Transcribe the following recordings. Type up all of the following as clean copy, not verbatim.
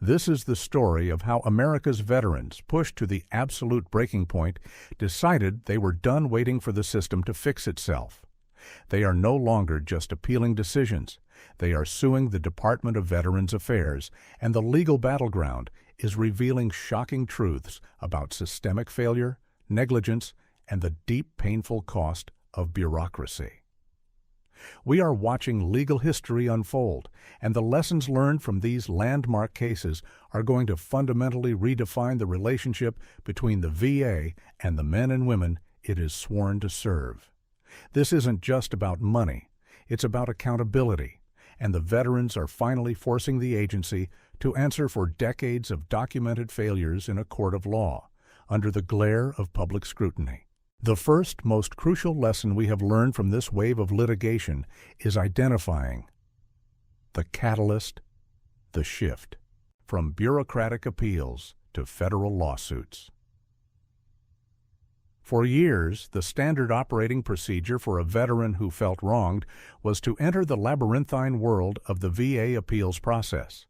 This is the story of how America's veterans, pushed to the absolute breaking point, decided they were done waiting for the system to fix itself. They are no longer just appealing decisions. They are suing the Department of Veterans Affairs, and the legal battleground is revealing shocking truths about systemic failure, negligence, and the deep, painful cost of bureaucracy. We are watching legal history unfold, and the lessons learned from these landmark cases are going to fundamentally redefine the relationship between the VA and the men and women it is sworn to serve. This isn't just about money, it's about accountability, and the veterans are finally forcing the agency to answer for decades of documented failures in a court of law, under the glare of public scrutiny. The first, most crucial lesson we have learned from this wave of litigation is identifying the catalyst, the shift, from bureaucratic appeals to federal lawsuits. For years, the standard operating procedure for a veteran who felt wronged was to enter the labyrinthine world of the VA appeals process.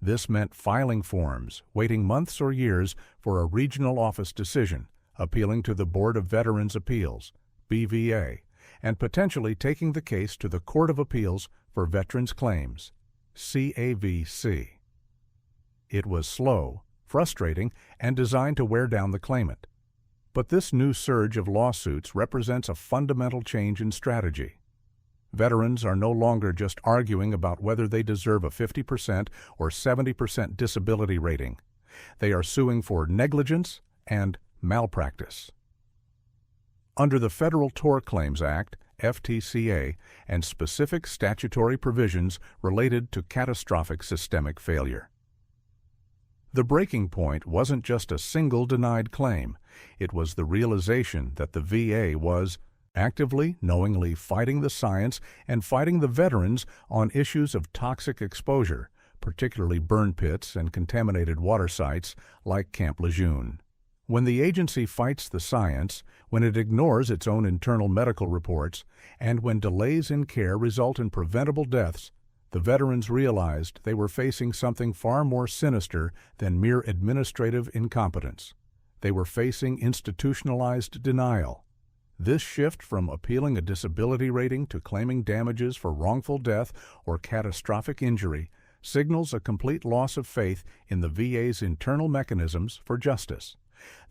This meant filing forms, waiting months or years for a regional office decision, appealing to the Board of Veterans' Appeals, BVA, and potentially taking the case to the Court of Appeals for Veterans' Claims, CAVC. It was slow, frustrating, and designed to wear down the claimant. But this new surge of lawsuits represents a fundamental change in strategy. Veterans are no longer just arguing about whether they deserve a 50% or 70% disability rating. They are suing for negligence and malpractice. Under the Federal Tort Claims Act, FTCA, and specific statutory provisions related to catastrophic systemic failure. The breaking point wasn't just a single denied claim. It was the realization that the VA was actively, knowingly fighting the science and fighting the veterans on issues of toxic exposure, particularly burn pits and contaminated water sites like Camp Lejeune. When the agency fights the science, when it ignores its own internal medical reports, and when delays in care result in preventable deaths, the veterans realized they were facing something far more sinister than mere administrative incompetence. They were facing institutionalized denial. This shift from appealing a disability rating to claiming damages for wrongful death or catastrophic injury signals a complete loss of faith in the VA's internal mechanisms for justice.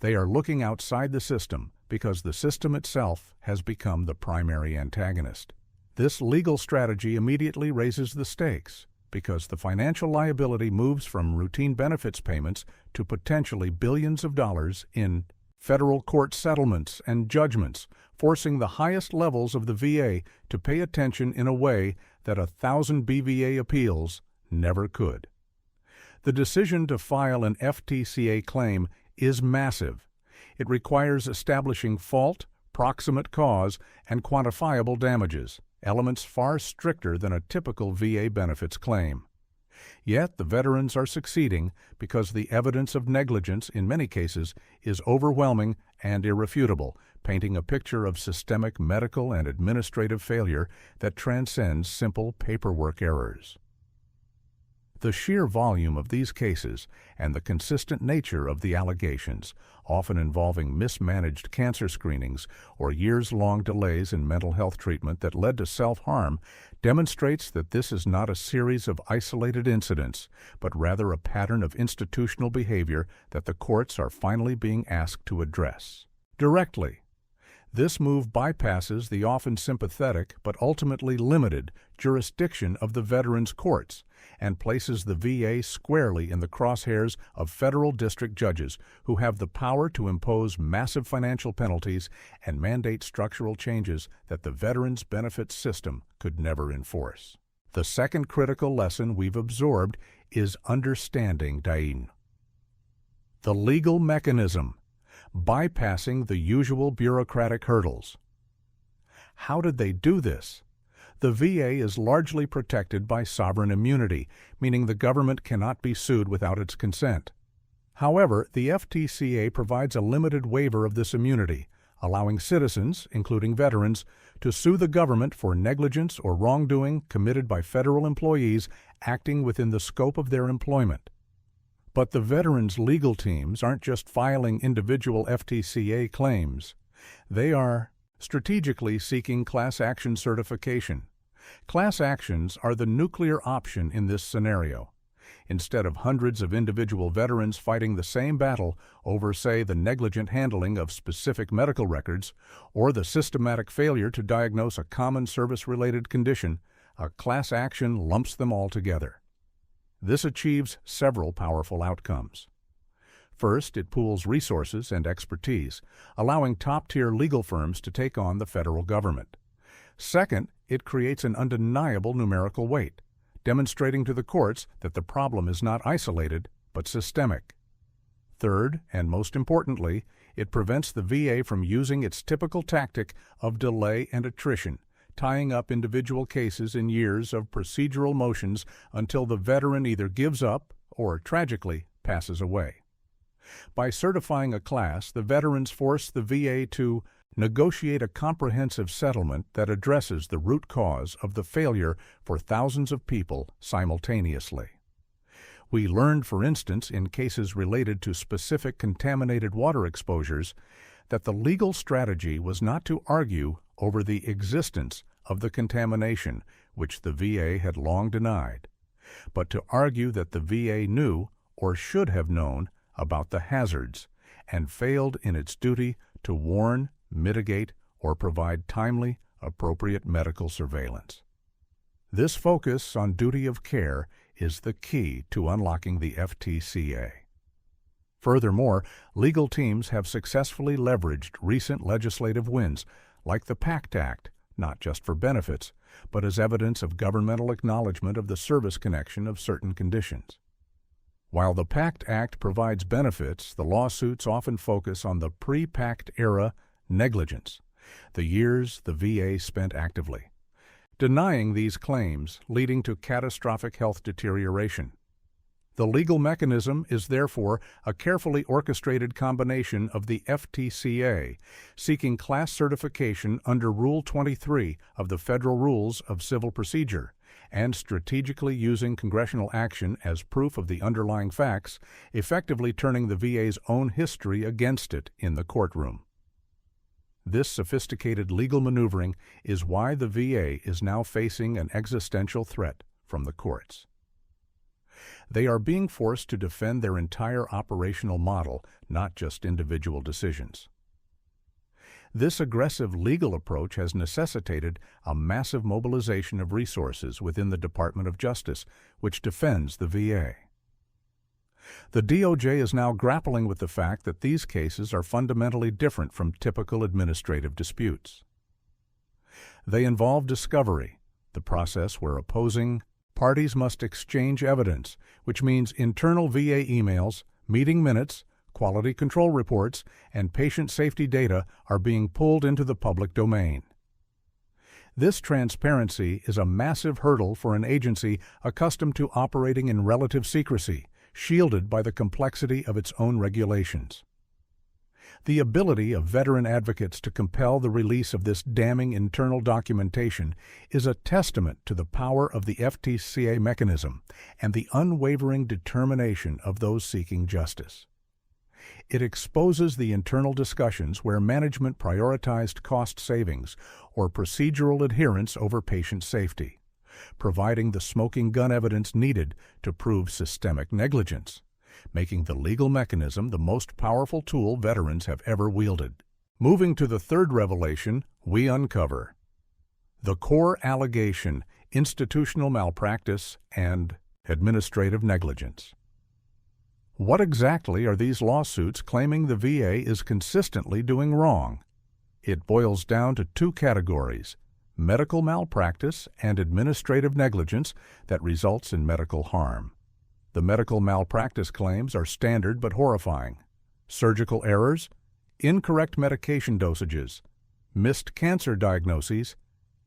They are looking outside the system because the system itself has become the primary antagonist. This legal strategy immediately raises the stakes because the financial liability moves from routine benefits payments to potentially billions of dollars in federal court settlements and judgments, forcing the highest levels of the VA to pay attention in a way that 1,000 BVA appeals never could. The decision to file an FTCA claim is massive. It requires establishing fault, proximate cause, and quantifiable damages, elements far stricter than a typical VA benefits claim. Yet the veterans are succeeding because the evidence of negligence in many cases is overwhelming and irrefutable, painting a picture of systemic medical and administrative failure that transcends simple paperwork errors. The sheer volume of these cases and the consistent nature of the allegations, often involving mismanaged cancer screenings or years-long delays in mental health treatment that led to self-harm, demonstrates that this is not a series of isolated incidents, but rather a pattern of institutional behavior that the courts are finally being asked to address directly. This move bypasses the often sympathetic but ultimately limited jurisdiction of the veterans' courts and places the VA squarely in the crosshairs of federal district judges who have the power to impose massive financial penalties and mandate structural changes that the veterans' benefits system could never enforce. The second critical lesson we've absorbed is understanding the legal mechanism, bypassing the usual bureaucratic hurdles. How did they do this? The VA is largely protected by sovereign immunity, meaning the government cannot be sued without its consent. However, the FTCA provides a limited waiver of this immunity, allowing citizens, including veterans, to sue the government for negligence or wrongdoing committed by federal employees acting within the scope of their employment. But the veterans' legal teams aren't just filing individual FTCA claims. They are strategically seeking class action certification. Class actions are the nuclear option in this scenario. Instead of hundreds of individual veterans fighting the same battle over, say, the negligent handling of specific medical records or the systematic failure to diagnose a common service-related condition, a class action lumps them all together. This achieves several powerful outcomes. First, it pools resources and expertise, allowing top-tier legal firms to take on the federal government. Second, it creates an undeniable numerical weight, demonstrating to the courts that the problem is not isolated, but systemic. Third, and most importantly, it prevents the VA from using its typical tactic of delay and attrition, tying up individual cases in years of procedural motions until the veteran either gives up or, tragically, passes away. By certifying a class, the veterans force the VA to negotiate a comprehensive settlement that addresses the root cause of the failure for thousands of people simultaneously. We learned, for instance, in cases related to specific contaminated water exposures, that the legal strategy was not to argue over the existence of the contamination, which the VA had long denied, but to argue that the VA knew, or should have known, about the hazards and failed in its duty to warn, mitigate, or provide timely, appropriate medical surveillance. This focus on duty of care is the key to unlocking the FTCA. Furthermore, legal teams have successfully leveraged recent legislative wins, like the PACT Act, not just for benefits, but as evidence of governmental acknowledgement of the service connection of certain conditions. While the PACT Act provides benefits, the lawsuits often focus on the pre-PACT era negligence, the years the VA spent actively denying these claims, leading to catastrophic health deterioration. The legal mechanism is therefore a carefully orchestrated combination of the FTCA, seeking class certification under Rule 23 of the Federal Rules of Civil Procedure, and strategically using congressional action as proof of the underlying facts, effectively turning the VA's own history against it in the courtroom. This sophisticated legal maneuvering is why the VA is now facing an existential threat from the courts. They are being forced to defend their entire operational model, not just individual decisions. This aggressive legal approach has necessitated a massive mobilization of resources within the Department of Justice, which defends the VA. The DOJ is now grappling with the fact that these cases are fundamentally different from typical administrative disputes. They involve discovery, the process where opposing parties must exchange evidence, which means internal VA emails, meeting minutes, quality control reports, and patient safety data are being pulled into the public domain. This transparency is a massive hurdle for an agency accustomed to operating in relative secrecy, shielded by the complexity of its own regulations. The ability of veteran advocates to compel the release of this damning internal documentation is a testament to the power of the FTCA mechanism and the unwavering determination of those seeking justice. It exposes the internal discussions where management prioritized cost savings or procedural adherence over patient safety, providing the smoking gun evidence needed to prove systemic negligence, making the legal mechanism the most powerful tool veterans have ever wielded. Moving to the third revelation, we uncover the core allegation: institutional malpractice and administrative negligence. What exactly are these lawsuits claiming the VA is consistently doing wrong? It boils down to two categories: medical malpractice and administrative negligence that results in medical harm. The medical malpractice claims are standard but horrifying: surgical errors, incorrect medication dosages, missed cancer diagnoses,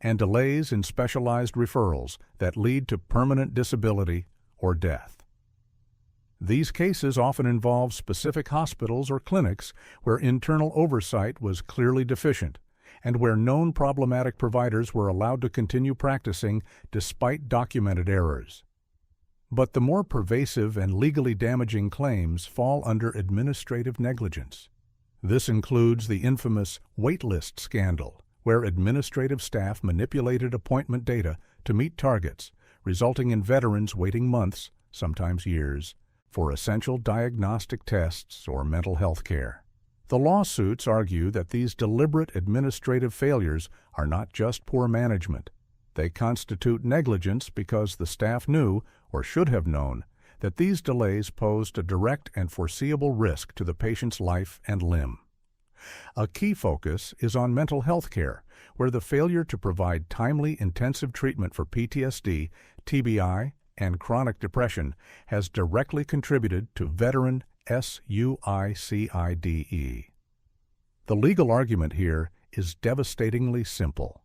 and delays in specialized referrals that lead to permanent disability or death. These cases often involve specific hospitals or clinics where internal oversight was clearly deficient and where known problematic providers were allowed to continue practicing despite documented errors. But the more pervasive and legally damaging claims fall under administrative negligence. This includes the infamous waitlist scandal, where administrative staff manipulated appointment data to meet targets, resulting in veterans waiting months, sometimes years, for essential diagnostic tests or mental health care. The lawsuits argue that these deliberate administrative failures are not just poor management. They constitute negligence because the staff knew, or should have known, that these delays posed a direct and foreseeable risk to the patient's life and limb. A key focus is on mental health care, where the failure to provide timely intensive treatment for PTSD, TBI, and chronic depression has directly contributed to veteran suicide. The legal argument here is devastatingly simple.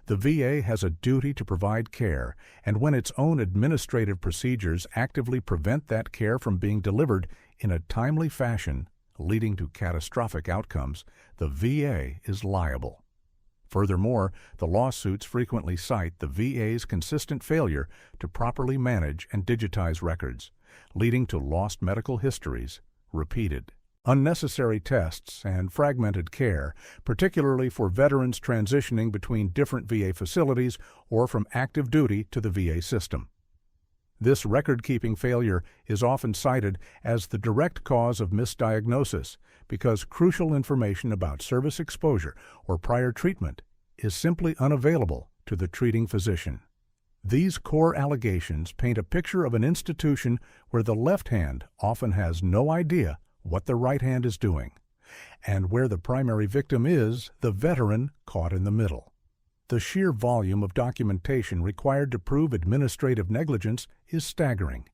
The VA has a duty to provide care, and when its own administrative procedures actively prevent that care from being delivered in a timely fashion, leading to catastrophic outcomes, the VA is liable. Furthermore, the lawsuits frequently cite the VA's consistent failure to properly manage and digitize records, leading to lost medical histories, repeated unnecessary tests, and fragmented care, particularly for veterans transitioning between different VA facilities or from active duty to the VA system. This record-keeping failure is often cited as the direct cause of misdiagnosis because crucial information about service exposure or prior treatment is simply unavailable to the treating physician. These core allegations paint a picture of an institution where the left hand often has no idea what the right hand is doing, and where the primary victim is the veteran caught in the middle. The sheer volume of documentation required to prove administrative negligence is staggering,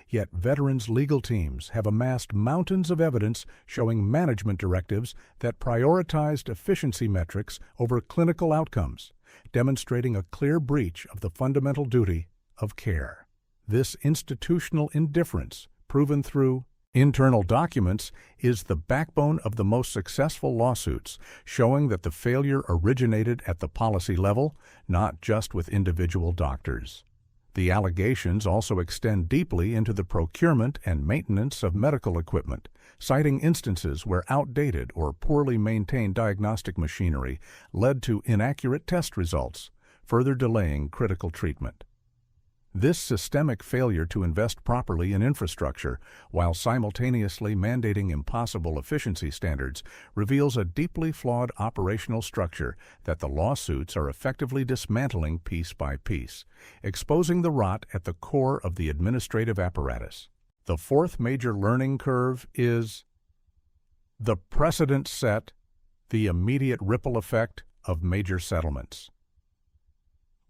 yet veterans' legal teams have amassed mountains of evidence showing management directives that prioritized efficiency metrics over clinical outcomes, demonstrating a clear breach of the fundamental duty of care. This institutional indifference, proven through internal documents, is the backbone of the most successful lawsuits, showing that the failure originated at the policy level, not just with individual doctors. The allegations also extend deeply into the procurement and maintenance of medical equipment, citing instances where outdated or poorly maintained diagnostic machinery led to inaccurate test results, further delaying critical treatment. This systemic failure to invest properly in infrastructure while simultaneously mandating impossible efficiency standards reveals a deeply flawed operational structure that the lawsuits are effectively dismantling piece by piece, exposing the rot at the core of the administrative apparatus. The fourth major learning curve is the precedent set, the immediate ripple effect of major settlements.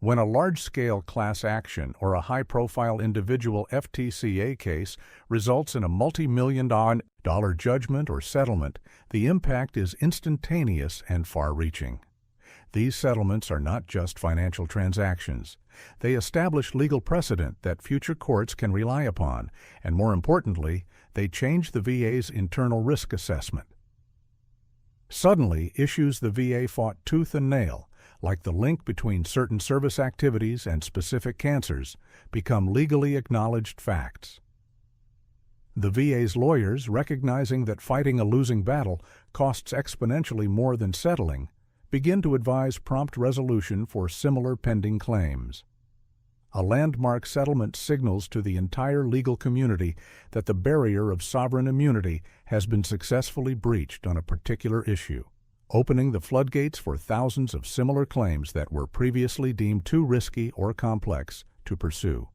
When a large-scale class action or a high-profile individual FTCA case results in a multi-million-dollar judgment or settlement, the impact is instantaneous and far-reaching. These settlements are not just financial transactions. They establish legal precedent that future courts can rely upon, and more importantly, they change the VA's internal risk assessment. Suddenly, issues the VA fought tooth and nail, like the link between certain service activities and specific cancers, become legally acknowledged facts. The VA's lawyers, recognizing that fighting a losing battle costs exponentially more than settling, begin to advise prompt resolution for similar pending claims. A landmark settlement signals to the entire legal community that the barrier of sovereign immunity has been successfully breached on a particular issue, opening the floodgates for thousands of similar claims that were previously deemed too risky or complex to pursue.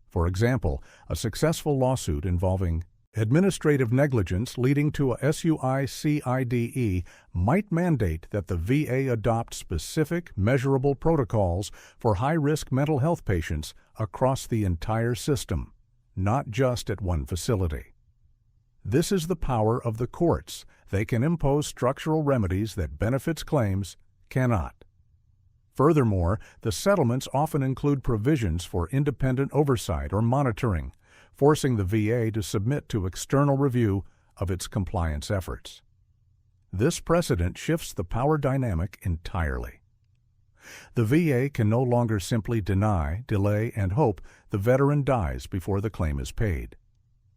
For example, a successful lawsuit involving administrative negligence leading to a suicide might mandate that the VA adopt specific, measurable protocols for high-risk mental health patients across the entire system, not just at one facility. This is the power of the courts. They can impose structural remedies that benefits claims cannot. Furthermore, the settlements often include provisions for independent oversight or monitoring, forcing the VA to submit to external review of its compliance efforts. This precedent shifts the power dynamic entirely. The VA can no longer simply deny, delay, and hope the veteran dies before the claim is paid.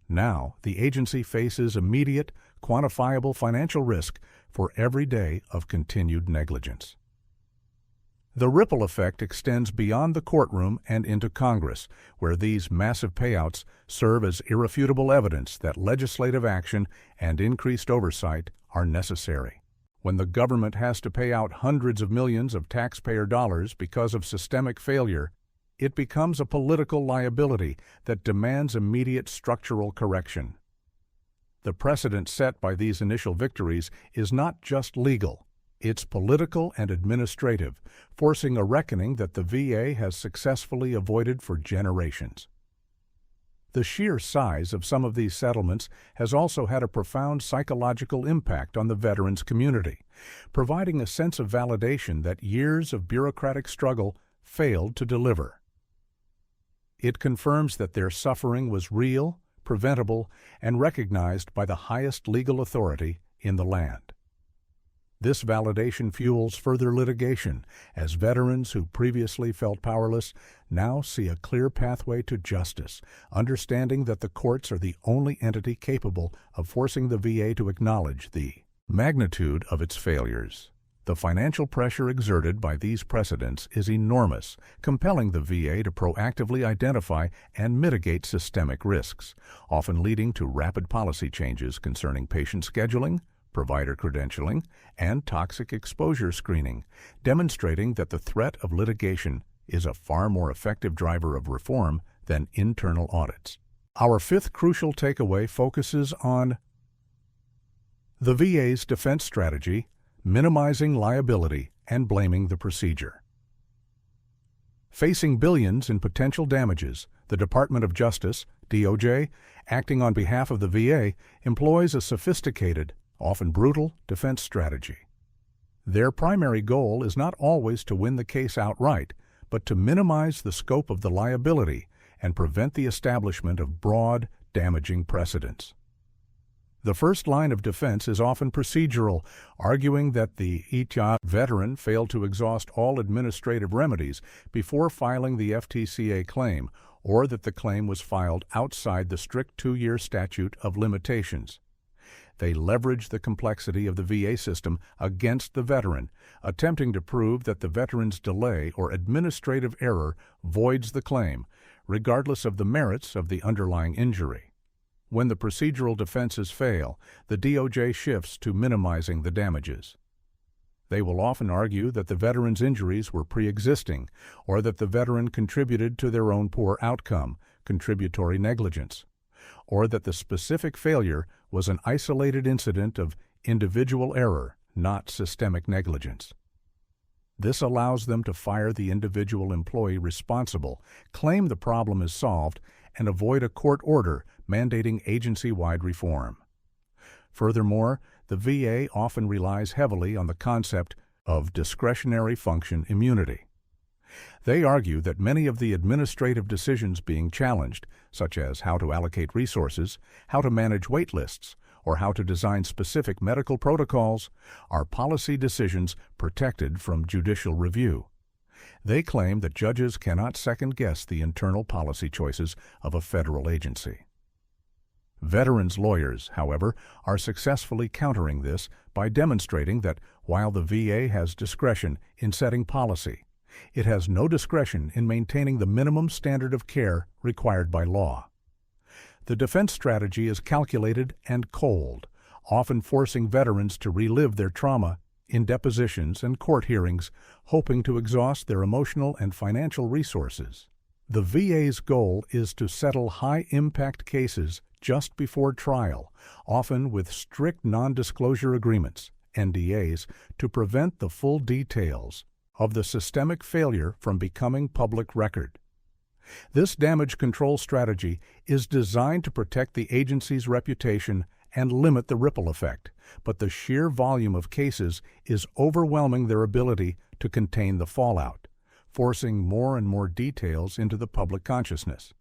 Now, the agency faces immediate, quantifiable financial risk for every day of continued negligence. The ripple effect extends beyond the courtroom and into Congress, where these massive payouts serve as irrefutable evidence that legislative action and increased oversight are necessary. When the government has to pay out hundreds of millions of taxpayer dollars because of systemic failure, it becomes a political liability that demands immediate structural correction. The precedent set by these initial victories is not just legal. It's political and administrative, forcing a reckoning that the VA has successfully avoided for generations. The sheer size of some of these settlements has also had a profound psychological impact on the veterans community, providing a sense of validation that years of bureaucratic struggle failed to deliver. It confirms that their suffering was real, preventable, and recognized by the highest legal authority in the land. This validation fuels further litigation, as veterans who previously felt powerless now see a clear pathway to justice, understanding that the courts are the only entity capable of forcing the VA to acknowledge the magnitude of its failures. The financial pressure exerted by these precedents is enormous, compelling the VA to proactively identify and mitigate systemic risks, often leading to rapid policy changes concerning patient scheduling, provider credentialing, and toxic exposure screening, demonstrating that the threat of litigation is a far more effective driver of reform than internal audits. Our fifth crucial takeaway focuses on the VA's defense strategy, minimizing liability and blaming the procedure. Facing billions in potential damages, the Department of Justice, DOJ, acting on behalf of the VA, employs a sophisticated, often brutal, defense strategy. Their primary goal is not always to win the case outright, but to minimize the scope of the liability and prevent the establishment of broad, damaging precedents. The first line of defense is often procedural, arguing that the veteran failed to exhaust all administrative remedies before filing the FTCA claim, or that the claim was filed outside the strict 2-year statute of limitations. They leverage the complexity of the VA system against the veteran, attempting to prove that the veteran's delay or administrative error voids the claim, regardless of the merits of the underlying injury. When the procedural defenses fail, the DOJ shifts to minimizing the damages. They will often argue that the veteran's injuries were pre-existing, or that the veteran contributed to their own poor outcome, contributory negligence, or that the specific failure was an isolated incident of individual error, not systemic negligence. This allows them to fire the individual employee responsible, claim the problem is solved, and avoid a court order mandating agency-wide reform. Furthermore, the VA often relies heavily on the concept of discretionary function immunity. They argue that many of the administrative decisions being challenged, such as how to allocate resources, how to manage wait lists, or how to design specific medical protocols, are policy decisions protected from judicial review. They claim that judges cannot second-guess the internal policy choices of a federal agency. Veterans' lawyers, however, are successfully countering this by demonstrating that while the VA has discretion in setting policy, it has no discretion in maintaining the minimum standard of care required by law. The defense strategy is calculated and cold, often forcing veterans to relive their trauma in depositions and court hearings, hoping to exhaust their emotional and financial resources. The VA's goal is to settle high-impact cases just before trial, often with strict non-disclosure agreements, NDAs, to prevent the full details of the systemic failure from becoming public record. This damage control strategy is designed to protect the agency's reputation and limit the ripple effect, but the sheer volume of cases is overwhelming their ability to contain the fallout, forcing more and more details into the public consciousness.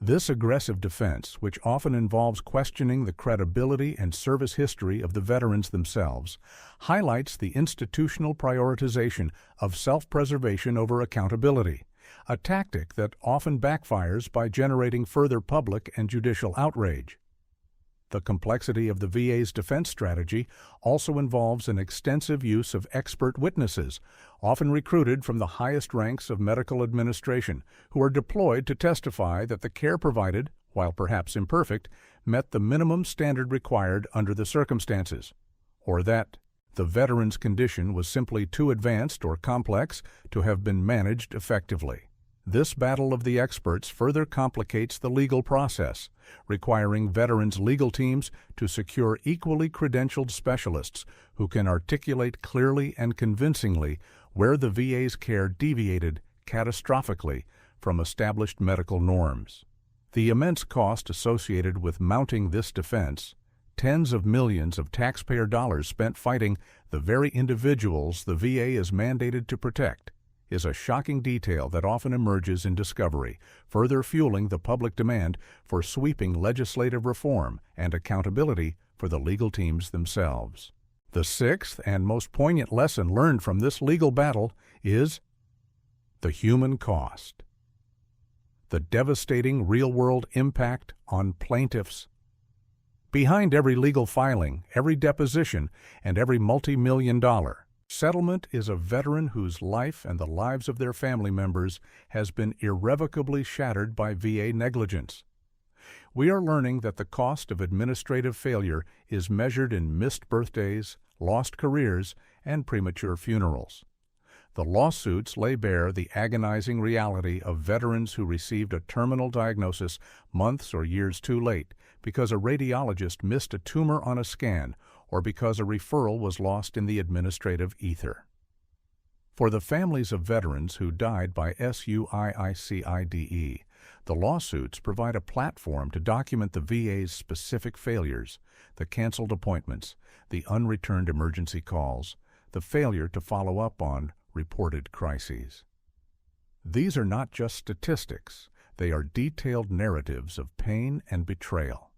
This aggressive defense, which often involves questioning the credibility and service history of the veterans themselves, highlights the institutional prioritization of self-preservation over accountability, a tactic that often backfires by generating further public and judicial outrage. The complexity of the VA's defense strategy also involves an extensive use of expert witnesses, often recruited from the highest ranks of medical administration, who are deployed to testify that the care provided, while perhaps imperfect, met the minimum standard required under the circumstances, or that the veteran's condition was simply too advanced or complex to have been managed effectively. This battle of the experts further complicates the legal process, requiring veterans' legal teams to secure equally credentialed specialists who can articulate clearly and convincingly where the VA's care deviated catastrophically from established medical norms. The immense cost associated with mounting this defense, tens of millions of taxpayer dollars spent fighting the very individuals the VA is mandated to protect, is a shocking detail that often emerges in discovery, further fueling the public demand for sweeping legislative reform and accountability for the legal teams themselves. The sixth and most poignant lesson learned from this legal battle is the human cost. The devastating real-world impact on plaintiffs. Behind every legal filing, every deposition, and every multi-million-dollar settlement is a veteran whose life and the lives of their family members has been irrevocably shattered by VA negligence. We are learning that the cost of administrative failure is measured in missed birthdays, lost careers, and premature funerals. The lawsuits lay bare the agonizing reality of veterans who received a terminal diagnosis months or years too late because a radiologist missed a tumor on a scan or because a referral was lost in the administrative ether. For the families of veterans who died by suicide, the lawsuits provide a platform to document the VA's specific failures, the canceled appointments, the unreturned emergency calls, the failure to follow up on reported crises. These are not just statistics, they are detailed narratives of pain and betrayal.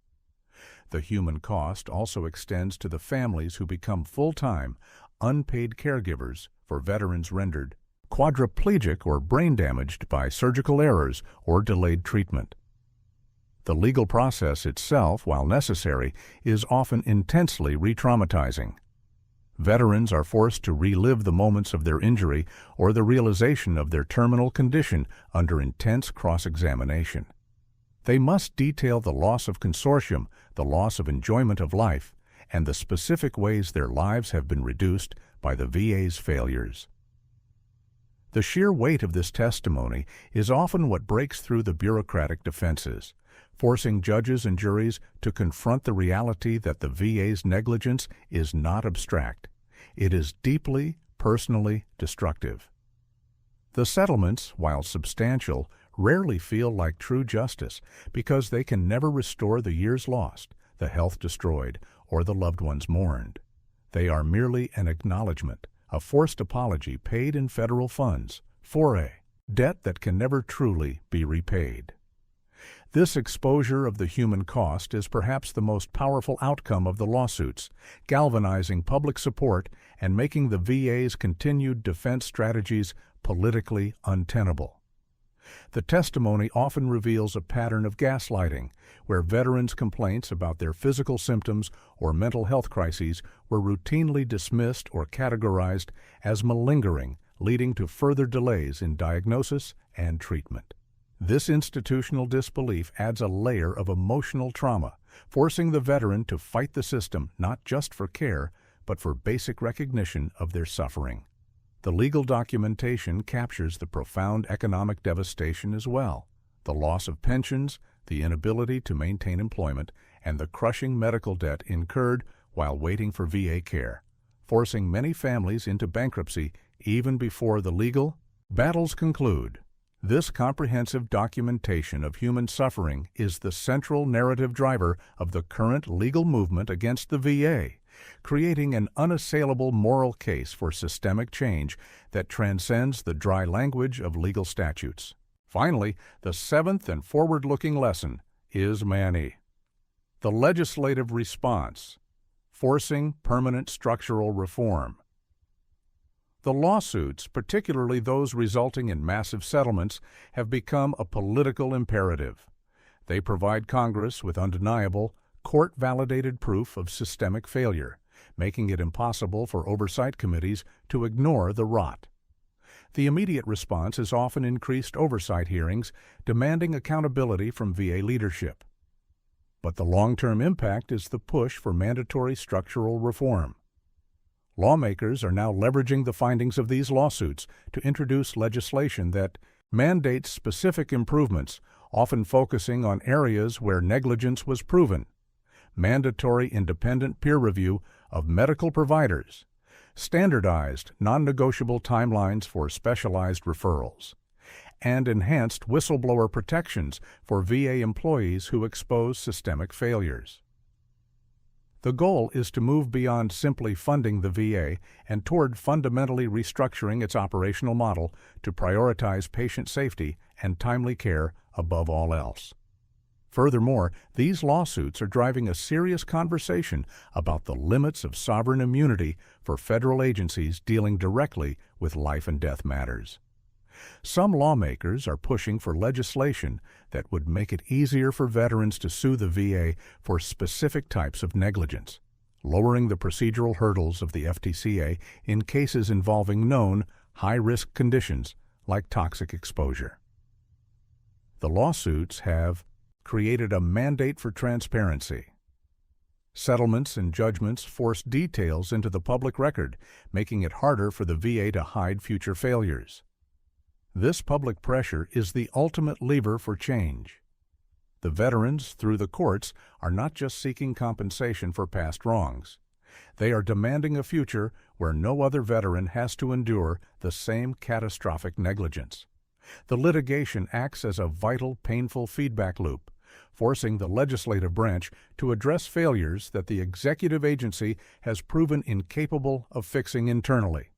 The human cost also extends to the families who become full-time, unpaid caregivers for veterans rendered quadriplegic or brain damaged by surgical errors or delayed treatment. The legal process itself, while necessary, is often intensely re-traumatizing. Veterans are forced to relive the moments of their injury or the realization of their terminal condition under intense cross-examination. They must detail the loss of consortium, the loss of enjoyment of life, and the specific ways their lives have been reduced by the VA's failures. The sheer weight of this testimony is often what breaks through the bureaucratic defenses, forcing judges and juries to confront the reality that the VA's negligence is not abstract. It is deeply, personally destructive. The settlements, while substantial, rarely feel like true justice because they can never restore the years lost, the health destroyed, or the loved ones mourned. They are merely an acknowledgement, a forced apology paid in federal funds for a debt that can never truly be repaid. This exposure of the human cost is perhaps the most powerful outcome of the lawsuits, galvanizing public support and making the VA's continued defense strategies politically untenable. The testimony often reveals a pattern of gaslighting, where veterans' complaints about their physical symptoms or mental health crises were routinely dismissed or categorized as malingering, leading to further delays in diagnosis and treatment. This institutional disbelief adds a layer of emotional trauma, forcing the veteran to fight the system not just for care, but for basic recognition of their suffering. The legal documentation captures the profound economic devastation as well: the loss of pensions, the inability to maintain employment, and the crushing medical debt incurred while waiting for VA care, forcing many families into bankruptcy even before the legal battles conclude. This comprehensive documentation of human suffering is the central narrative driver of the current legal movement against the VA, creating an unassailable moral case for systemic change that transcends the dry language of legal statutes. Finally, the seventh and forward-looking lesson is Manny. The legislative response, forcing permanent structural reform. The lawsuits, particularly those resulting in massive settlements, have become a political imperative. They provide Congress with undeniable, court-validated proof of systemic failure, making it impossible for oversight committees to ignore the rot. The immediate response is often increased oversight hearings demanding accountability from VA leadership. But the long-term impact is the push for mandatory structural reform. Lawmakers are now leveraging the findings of these lawsuits to introduce legislation that mandates specific improvements, often focusing on areas where negligence was proven, mandatory independent peer review of medical providers, standardized non-negotiable timelines for specialized referrals, and enhanced whistleblower protections for VA employees who expose systemic failures. The goal is to move beyond simply funding the VA and toward fundamentally restructuring its operational model to prioritize patient safety and timely care above all else. Furthermore, these lawsuits are driving a serious conversation about the limits of sovereign immunity for federal agencies dealing directly with life and death matters. Some lawmakers are pushing for legislation that would make it easier for veterans to sue the VA for specific types of negligence, lowering the procedural hurdles of the FTCA in cases involving known high-risk conditions like toxic exposure. The lawsuits have created a mandate for transparency. Settlements and judgments force details into the public record, making it harder for the VA to hide future failures. This public pressure is the ultimate lever for change. The veterans, through the courts, are not just seeking compensation for past wrongs. They are demanding a future where no other veteran has to endure the same catastrophic negligence. The litigation acts as a vital, painful feedback loop, forcing the legislative branch to address failures that the executive agency has proven incapable of fixing internally.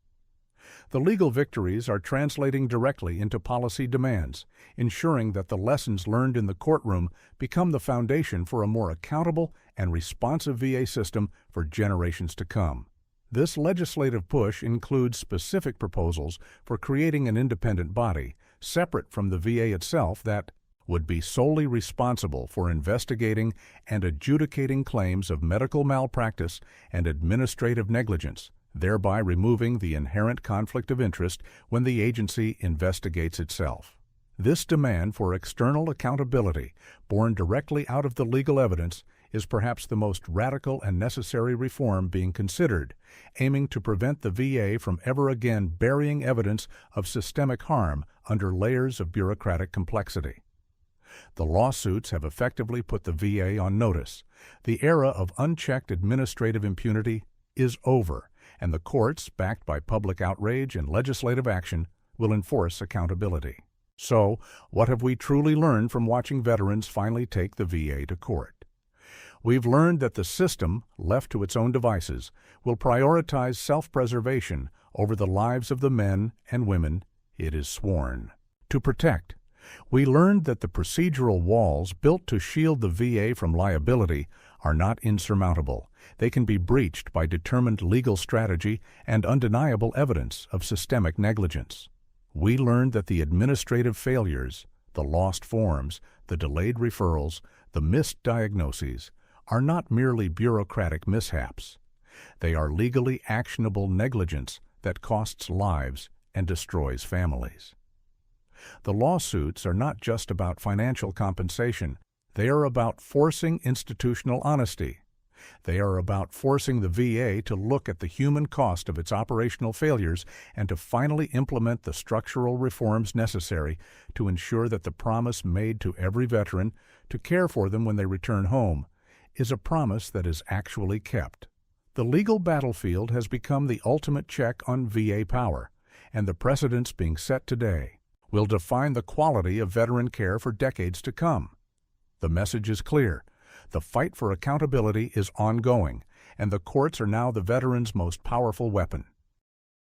The legal victories are translating directly into policy demands, ensuring that the lessons learned in the courtroom become the foundation for a more accountable and responsive VA system for generations to come. This legislative push includes specific proposals for creating an independent body, separate from the VA itself, that would be solely responsible for investigating and adjudicating claims of medical malpractice and administrative negligence, thereby removing the inherent conflict of interest when the agency investigates itself. This demand for external accountability, born directly out of the legal evidence, is perhaps the most radical and necessary reform being considered, aiming to prevent the VA from ever again burying evidence of systemic harm under layers of bureaucratic complexity. The lawsuits have effectively put the VA on notice. The era of unchecked administrative impunity is over, and the courts, backed by public outrage and legislative action, will enforce accountability. So, what have we truly learned from watching veterans finally take the VA to court? We've learned that the system, left to its own devices, will prioritize self-preservation over the lives of the men and women it is sworn to protect. We learned that the procedural walls built to shield the VA from liability are not insurmountable. They can be breached by determined legal strategy and undeniable evidence of systemic negligence. We learned that the administrative failures, the lost forms, the delayed referrals, the missed diagnoses, are not merely bureaucratic mishaps. They are legally actionable negligence that costs lives and destroys families. The lawsuits are not just about financial compensation. They are about forcing institutional honesty. They are about forcing the VA to look at the human cost of its operational failures and to finally implement the structural reforms necessary to ensure that the promise made to every veteran to care for them when they return home is a promise that is actually kept. The legal battlefield has become the ultimate check on VA power, and the precedents being set today will define the quality of veteran care for decades to come. The message is clear. The fight for accountability is ongoing, and the courts are now the veteran's most powerful weapon.